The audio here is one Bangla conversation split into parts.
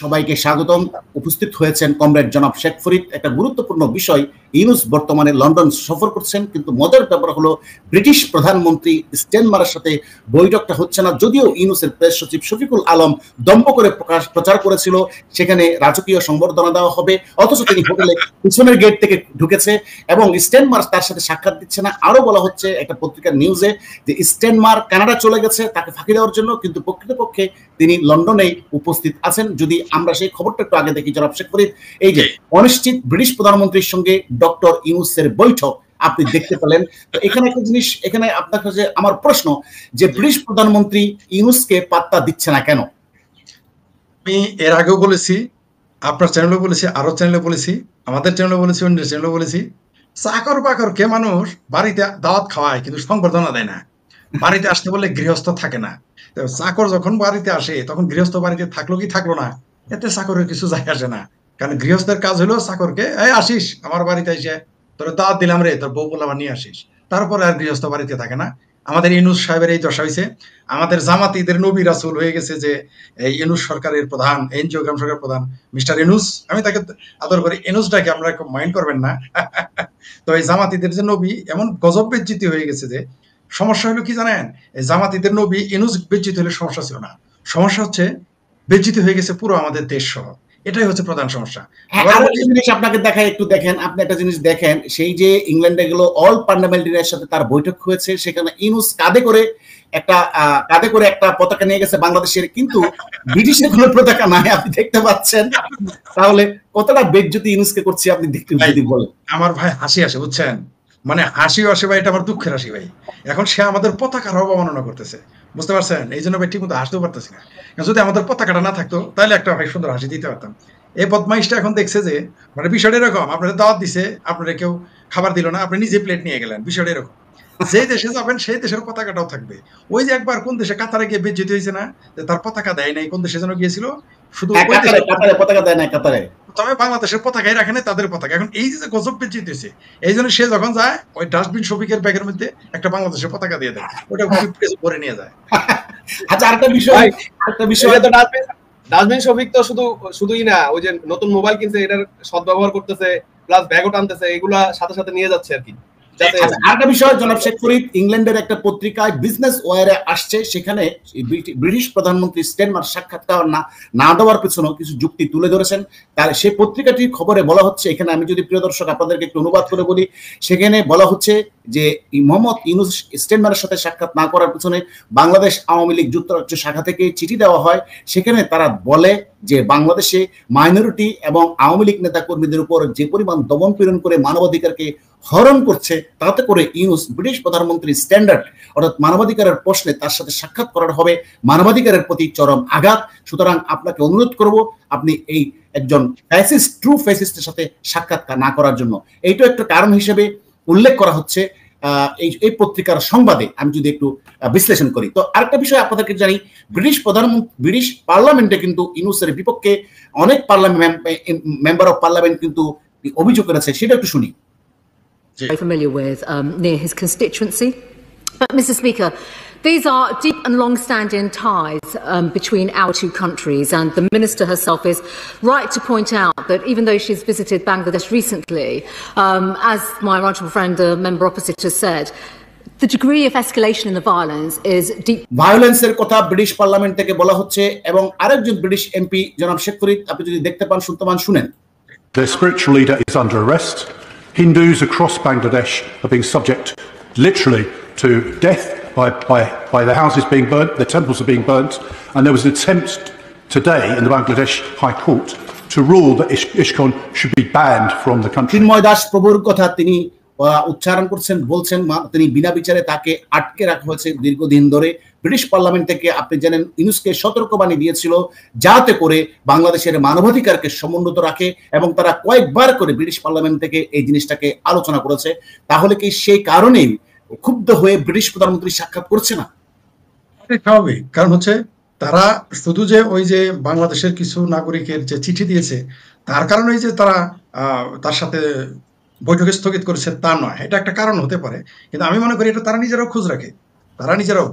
সবাইকে স্বাগতম। উপস্থিত হয়েছেন কমরেড জনাব শেখ ফরিদ। একটা গুরুত্বপূর্ণ বিষয়, ইউনূস বর্তমানে লন্ডন সফর করছেন, কিন্তু মজার ব্যাপার হলো ব্রিটিশ প্রধানমন্ত্রী স্টেনমারের সাথে বৈঠকটা হচ্ছে না। যদিও ইউনূসের প্রেস সচিব শফিকুল আলম দম্ভ করে প্রচার করেছিল সেখানে রাজকীয় সংবর্ধনা দেওয়া হবে, অথচ তিনি হোটেলে পিছনের গেট থেকে ঢুকেছে এবং স্টেনমার তার সাথে সাক্ষাৎ দিচ্ছে না। আরো বলা হচ্ছে একটা পত্রিকার নিউজে যে স্টেনমার কানাডা চলে গেছে তাকে ফাঁকি দেওয়ার জন্য, কিন্তু প্রকৃতপক্ষে তিনি লন্ডনে উপস্থিত আছেন। যদি আমরা সেই খবরটা একটু আগে দেখি জনাব শেখ ফরিদ, এই যে অনিশ্চিত ব্রিটিশ প্রধানমন্ত্রীর সঙ্গে ডক্টর ইউনূসের বৈঠক আপনি দেখতে পেলেন। তো এখানে একটা জিনিস, এখানে আপনার কাছে আমার প্রশ্ন যে ব্রিটিশ প্রধানমন্ত্রী ইউনূসকে পাত্তা দিচ্ছে না কেন? আমি এর আগেও বলেছি, আপনার চ্যানেলে বলেছি, আরো চ্যানেলে বলেছি, আমাদের চ্যানেলে বলেছি, অন্য চ্যানেলে বলেছি, চাকর বাকরকে মানুষ বাড়িতে দাওয়াত খাওয়ায় কিন্তু সংবর্ধনা দেয় না। বাড়িতে আসতে বলে গৃহস্থ থাকে না। চাকর যখন বাড়িতে আসে তখন গৃহস্থ বাড়িতে থাকলো কি থাকলো না এতে চাকরের কিছু যায় আসে না, কারণ গৃহস্থের কাজ হলো চাকরকে এই আসিস আমার বাড়িতে এসে তোর দাওয়াত দিলাম রে, তোর বউ পোলাবা নিয়ে আসিস, তারপরে আর গৃহস্থ বাড়িতে থাকে না। আমাদের ইউনূস সাহেবের এই দশা হয়েছে। আমাদের জামাতিদের নবী রাসূল হয়ে গেছে যে এই ইউনূস সরকারের প্রধান, এনজিওগ্রাম সরকারের প্রধান মিস্টার ইউনূস। আমি তাকে আদর করি, ইউনূসটাকে আপনারা মাইন্ড করবেন না। তো এই জামাতিদের যে নবী এমন গজব বেজ্জিতি হয়ে গেছে যে সমস্যা হলো কি জানেন, এই জামাতিদের নবী ইউনূস বেজ্জিত হলে সমস্যা ছিল না, সমস্যা হচ্ছে বেজ্জিত হয়ে গেছে পুরো আমাদের দেশ সহ। এটাই হচ্ছে প্রধান সমস্যা। জিনিস আপনাকে দেখায়, একটু দেখেন, আপনি একটা জিনিস দেখেন, সেই যে ইংল্যান্ডে গেল অল পার্লামেন্টারিয়ানের সাথে তার বৈঠক হয়েছে, সেখানে ইউনূস কাঁধে করে একটা পতাকা নিয়ে গেছে বাংলাদেশের, কিন্তু ব্রিটিশের কোনো পতাকা নাই, আপনি দেখতে পাচ্ছেন। তাহলে কতটা বেজ্জতি ইউনূসকে করছি আপনি দেখতে যদি বলেন। আমার ভাই হাসি আসে, বুঝছেন, মানে হাসিও আসে ভাই, এটা আমার দুঃখের হাসি ভাই। এখন সে আমাদের পতাকার অবমাননা করতেছে, বুঝতে পারছেন? এই জন্য ভাই ঠিক মতো হাসতেও পারতেছি না। যদি আমাদের পতাকাটা না থাকতো তাহলে একটা ভাই সুন্দর হাসি দিতে পারতাম। এই বদমাইশটা এখন দেখছে যে মানে বিষয়টা এরকম, আপনাদের দাওয়াত দিছে, আপনারা কেউ খাবার দিল না, আপনি নিজে প্লেট নিয়ে গেলেন, বিষয়টা এরকম। যে দেশে যাবেন সেই দেশের পতাকাটাও থাকবে। ওই যে একবার কোন দেশে কাতারে গিয়ে বেজ্জিত হয়েছে না, যে তার পতাকা দেয় নাই, কোন দেশে যেন গিয়েছিল, শুধু কাতারে পতাকা দেয় না, কাতারে তবে বাংলাদেশের পতাকাই রাখে না, তাদের পতাকা। এখন এই যে গজব বেজ্জিত হয়েছে, এই জন্য সে যখন যায় ওই ডাস্টবিন শফিকের ব্যাগের মধ্যে একটা বাংলাদেশের পতাকা দিয়ে দেয়, ওটা ভরে নিয়ে যায়। আচ্ছা, আরেকটা বিষয় তো ডাস্টবিন শফিক তো শুধুই না, ওই যে নতুন মোবাইল কিনছে এটার সদ্ব্যবহার করতেছে, প্লাস ব্যাগও টানতেছে, এগুলা সাথে সাথে নিয়ে যাচ্ছে আর কি। আরেকটা বিষয় জনাব শেখ ফরিদ, ইংল্যান্ডের একটা পত্রিকায় বিজনেস ওয়ারে আসছে, সেখানে ব্রিটিশ প্রধানমন্ত্রী স্টেনমার সাক্ষাৎকার না দেওয়ার পেছনে কিছু যুক্তি তুলে ধরেছেন। তার সেই পত্রিকাটির খবরে বলা হচ্ছে, এখানে আমি যদি প্রিয় দর্শক আপনাদেরকে একটু অনুবাদ করে বলি, সেখানে বলা হচ্ছে যে মোহাম্মদ ইউনূস স্টেনমারের সাথে সাক্ষাৎ না করার পেছনে বাংলাদেশ আওয়ামী লীগ যুক্তরাজ্য শাখা থেকে চিঠি দেওয়া হয়। সেখানে তারা বলে যে বাংলাদেশে মাইনরিটি এবং আওয়ামী লীগ নেতা কর্মীদের উপর যে পরিমাণ দমন পীড়ন করে মানবাধিকারকে হরণ করছে, তাতে করে ইউনূস ব্রিটিশ প্রধানমন্ত্রী স্ট্যান্ডার্ড অর্থাৎ মানবাধিকারের প্রশ্নে তার সাথে সাক্ষাৎ করার হবে মানবাধিকারের প্রতি চরম আঘাত। সুতরাং আপনাকে অনুরোধ করব আপনি এই একজন ফ্যাসিস্ট, ট্রু ফ্যাসিস্টের সাথে সাক্ষাৎ না করার জন্য। এইটা একটা কারণ হিসেবে উল্লেখ করা হচ্ছে এই পত্রিকার সংবাদে। আমি যদি একটু বিশ্লেষণ করি, তো আরেকটা বিষয় আপনাদেরকে জানি, ব্রিটিশ পার্লামেন্টে কিন্তু ইউনূসের বিপক্ষে অনেক মেম্বার অফ পার্লামেন্ট কিন্তু অভিযোগ করেছে, সেটা একটু শুনি। Familiar with near his constituency. But Mr. Speaker, these are deep and long-standing ties between our two countries, and the Minister herself is right to point out that even though she's visited Bangladesh recently, as my honourable friend, the member opposite, has said, the degree of escalation in the violence is deep. ভায়োলেন্সের কথা ব্রিটিশ পার্লামেন্ট থেকে বলা হচ্ছে, এবং আরেকজন ব্রিটিশ এমপি জনাব শেখ ফরিদ, আপনি যদি দেখতে পান, শুনতে পান, শুনেন। Their spiritual leader is under arrest. Hindus across Bangladesh are being subject literally to death by their houses being burnt, their temples are being burnt, and there was an attempt today in the Bangladesh High Court to rule that ISKCON should be banned from the country. চিন্ময় দাস প্রভুর কথা তিনি উচ্চারণ করছেন, বলছেন তিনি বিনা বিচারে তাকে আটকে রাখা হয়েছে দীর্ঘদিন ধরে। ব্রিটিশ পার্লামেন্ট থেকে আপনি জানেন ইউনূসকে সতর্কবাণী দিয়েছিল যাতে করে বাংলাদেশের মানবাধিকারকে সমুন্নত রাখে, এবং তারা কয়েকবার করে ব্রিটিশ পার্লামেন্ট থেকে এই জিনিসটাকে আলোচনা করেছে। তাহলে কি সেই কারণেই ক্ষুব্ধ হয়ে ব্রিটিশ প্রধানমন্ত্রী সাক্ষাৎ করছে না? স্বাভাবিক, কারণ হচ্ছে তারা শুধু যে ওই যে বাংলাদেশের কিছু নাগরিকের যে চিঠি দিয়েছে তার কারণেই যে তারা তার সাথে বৈঠকে স্থগিত করেছে তা নয়, এটা একটা কারণ হতে পারে, কিন্তু আমি মনে করি এটা তারা নিজেরাও খোঁজ রাখে। তারা নিজেরাও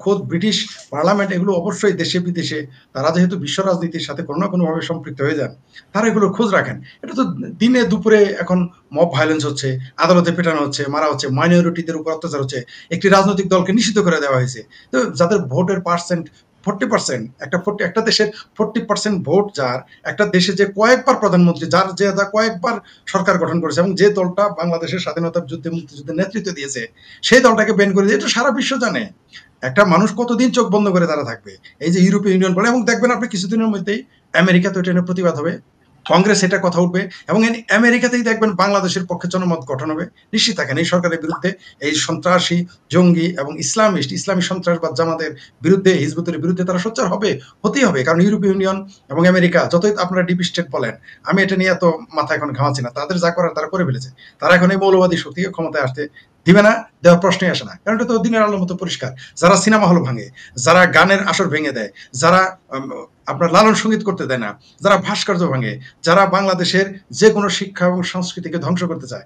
খোদ ব্রিটিশ পার্লামেন্ট এগুলো অবশ্যই দেশে বিদেশে তারা যেহেতু বিশ্ব রাজনীতির সাথে কোনো না কোনোভাবে সম্পৃক্ত হয়ে যান, তারা এগুলোর খোঁজ রাখেন। এটা তো দিনে দুপুরে এখন মব ভায়োলেন্স হচ্ছে, আদালতে পেটানো হচ্ছে, মারা হচ্ছে, মাইনরিটিদের উপর অত্যাচার হচ্ছে, একটি রাজনৈতিক দলকে নিষিদ্ধ করে দেওয়া হয়েছে। তো যাদের ভোটের পার্সেন্ট 40%, একটা দেশের 40% ভোট, যার একটা দেশে যে কয়েকবার প্রধানমন্ত্রী, যা কয়েকবার সরকার গঠন করেছে এবং যে দলটা বাংলাদেশের স্বাধীনতার যুদ্ধে মুক্তিযুদ্ধের নেতৃত্ব দিয়েছে, সেই দলটাকে ব্যান করে দিয়ে, এটা সারা বিশ্ব জানে। একটা মানুষ কতদিন চোখ বন্ধ করে তারা থাকবে? এই যে ইউরোপীয় ইউনিয়ন বলে, এবং দেখবেন আপনি কিছুদিনের মধ্যেই আমেরিকা তো এটা নিয়ে প্রতিবাদ হবে, কংগ্রেস এটা কথা উঠবে, এবং আমেরিকাতেই দেখবেন বাংলাদেশের পক্ষে জনমত গঠন হবে। নিশ্চিত থাকেন এই সরকারের বিরুদ্ধে, এই সন্ত্রাসী জঙ্গি এবং ইসলামী সন্ত্রাসবাদ জামাতের বিরুদ্ধে, হিজবুতের বিরুদ্ধে তারা সোচ্চার হতেই হবে। কারণ ইউরোপীয় ইউনিয়ন এবং আমেরিকা, যতই আপনারা ডিপ স্টেট বলেন, আমি এটা নিয়ে এত মাথা এখন ঘামাচ্ছি না, তাদের যা করার তারা করে ফেলেছে। তারা এখন এই মৌলবাদী শক্তিকে ক্ষমতায় আসতে দিবে না, দেওয়ার প্রশ্নই আসে না। কারণ এটা তো দিনের আলোর মতো পরিষ্কার। যারা সিনেমা হল ভাঙে, যারা গানের আসর ভেঙে দেয়, যারা আপনার লালন সঙ্গীত করতে দেয় না, যারা ভাস্কর্য ভাঙে, যারা বাংলাদেশের যে কোনো শিক্ষা এবং সংস্কৃতিকে ধ্বংস করতে চায়,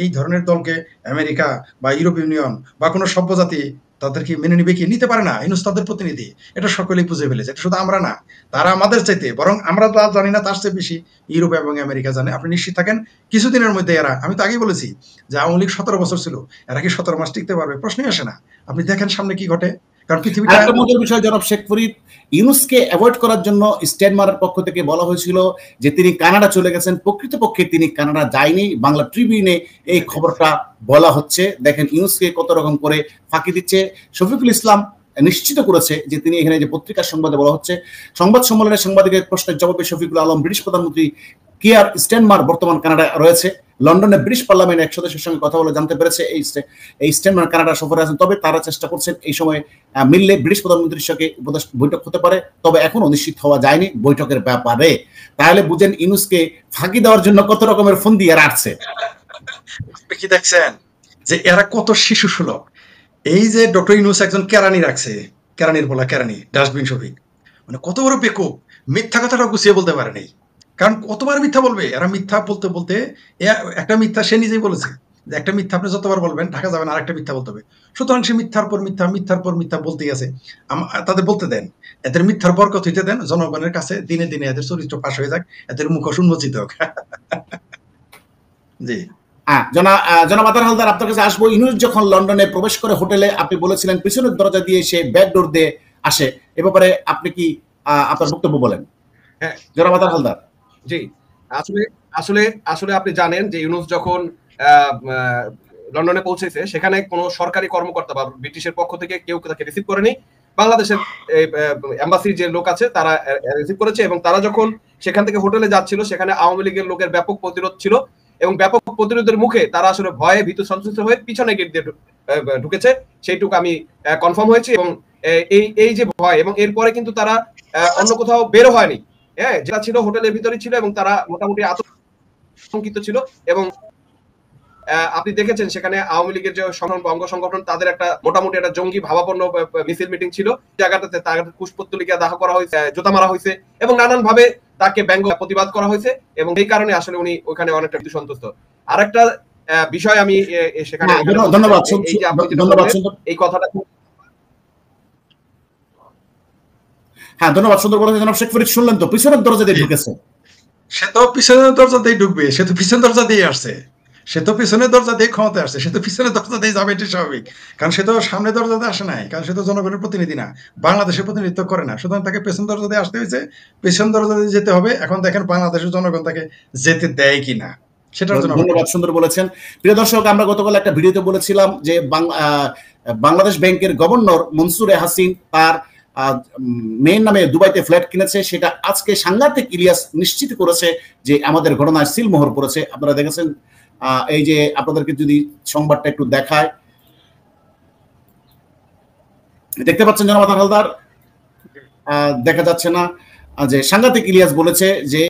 এই ধরনের দলকে আমেরিকা বা ইউরোপীয় ইউনিয়ন বা কোনো সভ্যজাতি তাদের কি মেনে নিবে? কি নিতে পারে না। ইউনুস তাদের প্রতিনিধি, এটা সকলেই বুঝে ফেলেছে। এটা শুধু আমরা না, তারা আমাদের চাইতে, বরং আমরা তা জানি না, তার চেয়ে বেশি ইউরোপ এবং আমেরিকা জানে। আপনি নিশ্চিত থাকেন কিছুদিনের মধ্যে এরা, আমি তো আগেই বলেছি যে আওয়ামী লীগ 17 বছর ছিল, এরা কি 17 মাস টিকতে পারবে? প্রশ্নই আসে না। আপনি দেখেন সামনে কি ঘটে। কারণ পৃথিবীটা একটা মজার বিষয় জনাব শেখ ফরিদ, ইউনুসকে অ্যাভয়েড করার জন্য স্টেনমারের পক্ষ থেকে বলা হয়েছিল যে তিনি কানাডা চলে গেছেন। প্রকৃতপক্ষে তিনি কানাডা যায়নি, বাংলা ট্রিবিউনে এই খবরটা বলা হচ্ছে। দেখেন ইউনুসকে কত রকম করে ফাঁকি দিচ্ছে। শফিকুল ইসলাম নিশ্চিত করেছে যে তিনি এখানে, যে পত্রিকার সংবাদে বলা হচ্ছে, সংবাদ সম্মেলনের সাংবাদিকের প্রশ্নের জবাবে শফিকুল আলম, ব্রিটিশ প্রধানমন্ত্রী কিয়ার স্টেনমার বর্তমান কানাডায় রয়েছে। লন্ডনে ব্রিটিশ পার্লামেন্টের এক সদস্যের সঙ্গে কথা বলে জানতে পেরেছে এই স্টেনমার কানাডা সফরে আছেন। তবে তারা চেষ্টা করছেন এই সময় মিললে ব্রিটিশ প্রধানমন্ত্রীর সঙ্গে বৈঠক হতে পারে, তবে এখনো নিশ্চিত হওয়া যায়নি বৈঠকের ব্যাপারে। তাহলে বুঝেন ইউনুসকে ফাঁকি দেওয়ার জন্য কত রকমের ফোন দিয়ে রাখছে। কি দেখছেন যে এরা কত শিশু সুলভ। এই যে ডক্টর ইউনুস একজন কেরানি রাখছে, কেরানির বলা কেরানি, ডাস্টবিন শফিক, মানে কত বড় বেকুব, মিথ্যা কথাটা গুছিয়ে বলতে পারে নাই। কারণ কতবার মিথ্যা বলবে এরা? মিথ্যা বলতে বলতে একটা মিথ্যা সে নিজেই বলেছে যে একটা মিথ্যা আপনি যতবার বলবেন ঢাকা যাবেন, আর একটা মিথ্যা বলতে হবে। সুতরাং সে মিথ্যার পর মিথ্যা বলতে গেছে। তাদের বলতে দেন, এদের মিথ্যার বরকত হইতে দেন, জনগণের কাছে দিনে দিনে এদের চরিত্র পাশ হয়ে যাক, এদের মুখোশ উন্মোচিত হোক। জি জনাব আতার হালদার, আপনার কাছে আসবো। ইউনুস যখন লন্ডনে প্রবেশ করে হোটেলে, আপনি বলেছিলেন পিছনের দরজা দিয়ে সে ব্যাক ডোর দিয়ে আসে, এ ব্যাপারে আপনি কি আপনার বক্তব্য বলেন? হ্যাঁ জনাব আতার হালদার। জি, আসলে আসলে আসলে আপনি জানেন যে ইউনুস যখন লন্ডনে পৌঁছেছে, সেখানে কোনো সরকারি কর্মকর্তা বা ব্রিটিশের পক্ষ থেকে কেউ তাকে রিসিভ করেনি। বাংলাদেশের এম্বাসির যে লোক আছে তারা রিসিভ করেছে, এবং তারা যখন সেখান থেকে হোটেলে যাচ্ছিল, সেখানে আওয়ামী লীগের লোকের ব্যাপক প্রতিরোধ ছিল, এবং ব্যাপক প্রতিরোধের মুখে তারা আসলে ভয়ে ভীতু সন্ত্রস্ত হয়ে পিছনে গেট দিয়ে ঢুকেছে, সেইটুকু আমি কনফার্ম হয়েছি। এবং এই যে ভয়, এবং এরপরে কিন্তু তারা অন্য কোথাও বেরো হয়নি। হ্যাঁ, যেটা ছিল হোটেলের ভিতরে ছিল, এবং তারা মোটামুটি আতঙ্কিত ছিল। এবং আপনি দেখেছেন সেখানে আওয়ামী লীগের যে অঙ্গ সংগঠন, তাদের একটা মোটামুটি একটা জঙ্গি ভাবাপন্ন মিছিল মিটিং ছিল, জায়গাটাতে তার কুশপুত্তলিকা দাহ করা হয়েছে, জুতা মারা হয়েছে, এবং নানান ভাবে তাকে ব্যঙ্গ প্রতিবাদ করা হয়েছে, এবং এই কারণে আসলে উনি ওখানে অনেকটা সন্তুষ্ট। আরেকটা বিষয় আমি সেখানে ধন্যবাদ, এই কথাটা ধন্যবাদ, সুন্দর বলেছেন জনাব শেখ ফরিদ। শুনলেন তো, পিছনের দরজা দিয়ে ঢুকেছে। সে তো পিছনের দরজা দিয়ে ঢুকবে, সে তো পিছনের দরজা দিয়ে আসছে, সে তো পিছনের দরজা দিয়ে ক্ষমতায় আসছে, সে তো পিছনের দরজা দিয়ে যাবে, এটি স্বাভাবিক। কারণ সে তো সামনে দরজাতে আসে নাই, কারণ সে তো জনগণের প্রতিনিধি না, বাংলাদেশের প্রতিনিধিত্ব করে না। সুতরাং তাকে পেছন দরজা দিয়ে আসতে হয়েছে, পেছন দরজা দিয়ে যেতে হবে। এখন দেখেন বাংলাদেশের জনগণ তাকে যেতে দেয় কিনা, সেটার জন্য। ধন্যবাদ, সুন্দর বলেছেন। প্রিয় দর্শক, আমরা গতকাল একটা ভিডিওতে বলেছিলাম যে বাংলাদেশ ব্যাংকের গভর্নর মনসুরে হাসিন তার মেয়ের নামে দুবাইতে ফ্ল্যাট কিনেছে। সেটা আজকে সাংঘাতিক ইলিয়াস নিশ্চিত করেছে যে আমাদের ঘটনায় সিলমোহর পড়েছে। আপনারা দেখেছেন, এই যে আপনাদেরকে যদি সংবাদটা একটু দেখায়, দেখতে পাচ্ছেন জনাব আতার হালদার? দেখা যাচ্ছে না? যে সাংঘাতিক ইলিয়াস বলেছে যে